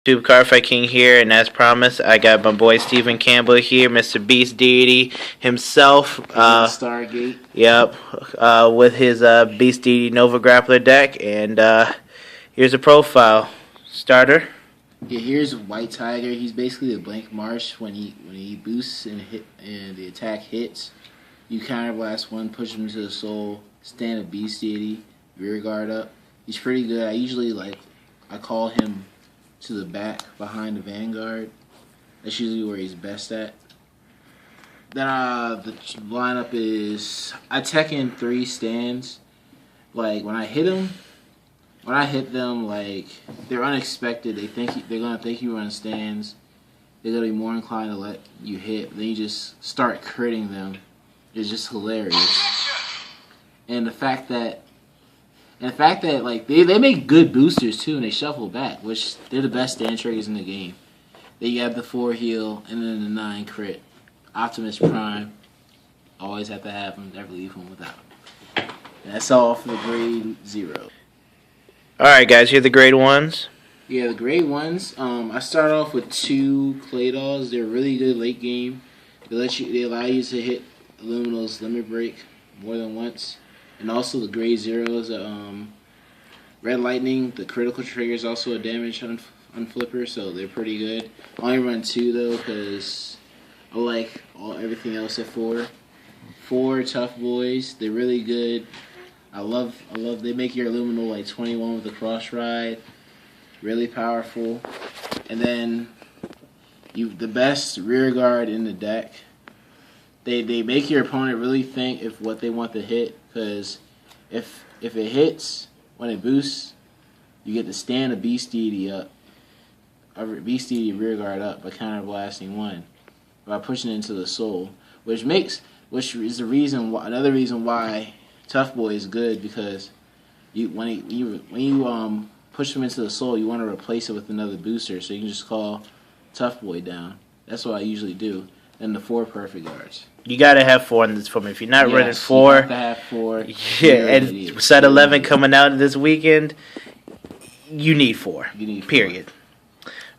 YouTube Card Fight King here, and as promised, I got my boy Stephen Campbell here, Mr. Beast Deity himself. Stargate. Yep, with his Beast Deity Nova Grappler deck, and here's a profile starter. Yeah, here's White Tiger. He's basically a blank marsh. When he boosts and the attack hits, you counterblast one, push him into the soul, stand a Beast Deity, rear guard up. He's pretty good. I call him to the back behind the Vanguard. That's usually where he's best at. Then the lineup is I tech in 3 stands. Like when I hit them, like they're unexpected. They're gonna think you run stands. They're gonna be more inclined to let you hit. Then you just start critting them. It's just hilarious. And the fact that like they make good boosters too, and they shuffle back, which they're the best stand triggers in the game. Then you have the 4 heal and then the 9 crit. Optimus Prime, always have to have him. Never leave him without him. And that's all for the grade 0. All right, guys, here are the grade 1s. Yeah, the grade 1s. I start off with 2 Clay Dolls. They're really good late game. They allow you to hit Luminal's Limit Break more than once. And also the grade 0s, Red Lightning, the critical trigger is also a damage on Flipper, so they're pretty good. I only run 2 though, because I like everything else at 4. 4 Tough Boys, they're really good. I love they make your Luminal like 21 with the cross ride, really powerful. And then the best rear guard in the deck. They make your opponent really think if what they want to hit, because if it hits when it boosts, you get to stand a Beast Deity up, a Beast Deity rear guard up by counterblasting 1 by pushing it into the soul, which is the reason why, another reason why Tough Boy is good, because when you push him into the soul, you want to replace it with another booster, so you can just call Tough Boy down. That's what I usually do. And the 4 perfect guards. You gotta have 4 in this form. If you're not running 4, you have to have 4. Yeah, and set 11 coming out this weekend, you need 4. You need 4. Period.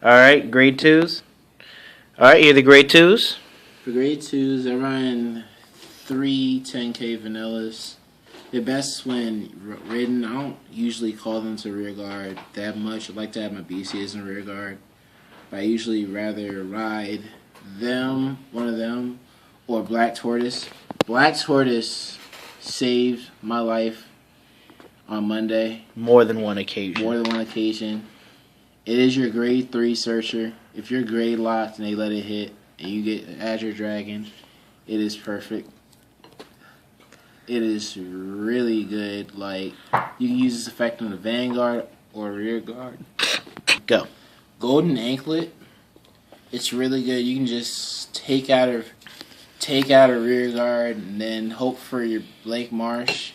All right, grade 2s. All right, here are the grade 2s. For grade 2s, I run 3 10K vanillas. They're best when ridden. I don't usually call them to rear guard that much. I like to have my BCs in rear guard, but I usually rather ride one of them, or Black Tortoise. Black Tortoise saved my life on Monday. More than one occasion. It is your grade 3 searcher. If you're grade locked and they let it hit, and you get Azure Dragon, it is perfect. It is really good. Like, you can use this effect on the Vanguard or rear guard. Go. Golden Anklet. It's really good. You can just take out a rear guard and then hope for your Blank Marsh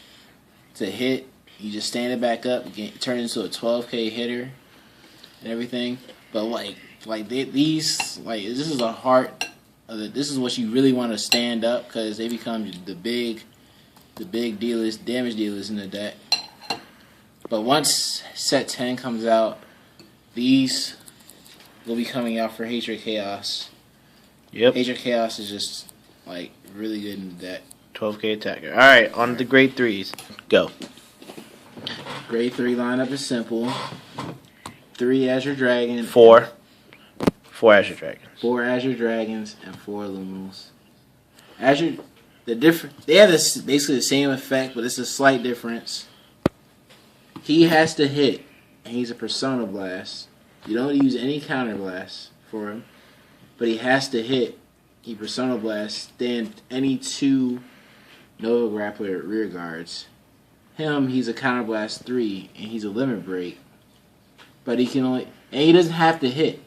to hit. You just stand it back up, turn it into a 12K hitter and everything. But this is the heart of it. This is what you really want to stand up, because they become the big dealers, damage dealers in the deck. But once set 10 comes out, these will be coming out for Hatred Chaos. Yep. Hatred Chaos is just like really good in the deck. 12K attacker. All right, on to the grade 3s. Go. Grade 3 lineup is simple. 3 Azure Dragons. 4 Azure Dragons. 4 Azure Dragons and 4 Luminals. Azure, they have basically the same effect, but it's a slight difference. He has to hit, and he's a Persona Blast. You don't use any counter blast for him, but he has to hit. He Persona Blast, stand any 2 Nova Grappler rear guards. He's a counter blast 3, and he's a limit break. But he doesn't have to hit.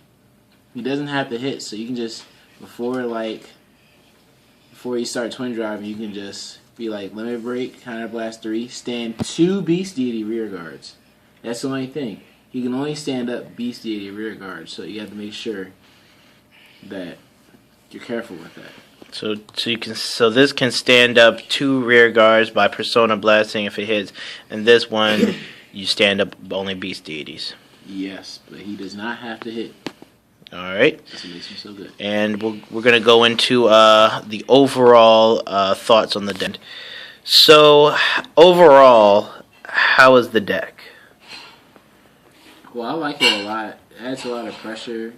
He doesn't have to hit, so you can just, before you start twin driving, you can just be like limit break, counter blast 3, stand 2 Beast Deity rear guards. That's the only thing. He can only stand up Beast Deity rear guard, so you have to make sure that you're careful with that. So this can stand up 2 rear guards by Persona Blasting if it hits, and this one you stand up only Beast Deities. Yes, but he does not have to hit. All right. That's what makes him so good. And we're going to go into the overall thoughts on the deck. So, overall, how is the deck? Well, I like it a lot. It adds a lot of pressure.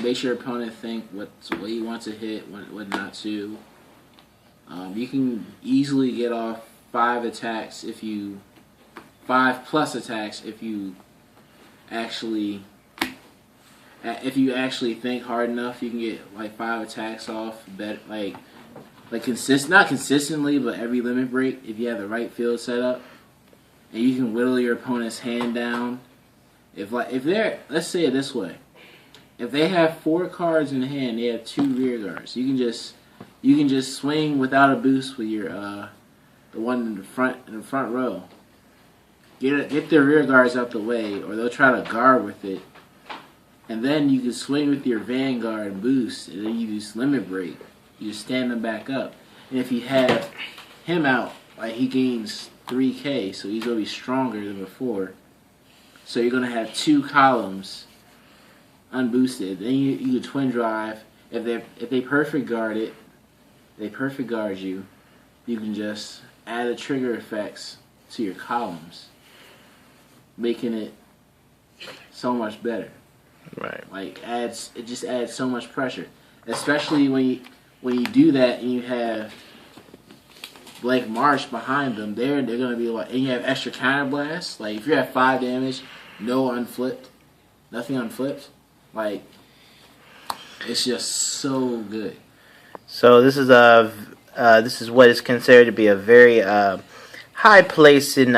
Makes your opponent think what he wants to hit, what not to. You can easily get off 5 attacks if you 5+ attacks if you actually think hard enough. You can get like 5 attacks off. Not consistently, but every limit break if you have the right field set up, and you can whittle your opponent's hand down. If they're, let's say it this way, if they have 4 cards in hand, they have 2 rear guards. You can just swing without a boost with your the one in the front row. Get their rear guards out the way, or they'll try to guard with it, and then you can swing with your vanguard and boost, and then you just limit break. You just stand them back up, and if you have him out, like he gains 3K, so he's gonna be stronger than before. So you're gonna have 2 columns unboosted. Then you can twin drive. If they perfect guard it, they perfect guard you. You can just add the trigger effects to your columns, making it so much better. Right. It just adds so much pressure, especially when you do that and you have Blake Marsh behind them. They're gonna be like, and you have extra counter blasts. Like if you have 5 damage, no unflipped, nothing unflipped. Like it's just so good. So this is what is considered to be a very high place in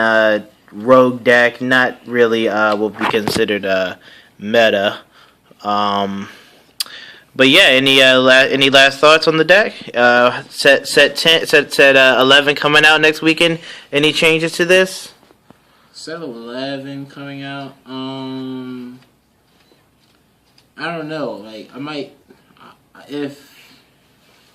rogue deck. Not really will be considered meta. But yeah, any last thoughts on the deck? Set 11 coming out next weekend. Any changes to this? Set 11 coming out. I don't know. Like I might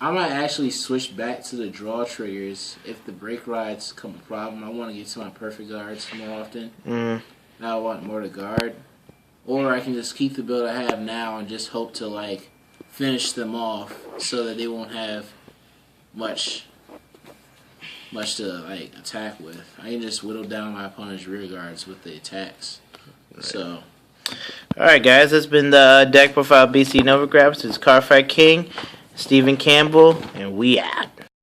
actually switch back to the draw triggers if the break rides become a problem. I want to get to my perfect guards more often. Now I want more to guard, or I can just keep the build I have now and just hope to like finish them off so that they won't have much to like attack with. I can just whittle down my opponent's rear guards with the attacks. Right. So. Alright guys, that's been the Deck Profile BC Nova Graps. It's Carfight King, Stephen Campbell, and we out.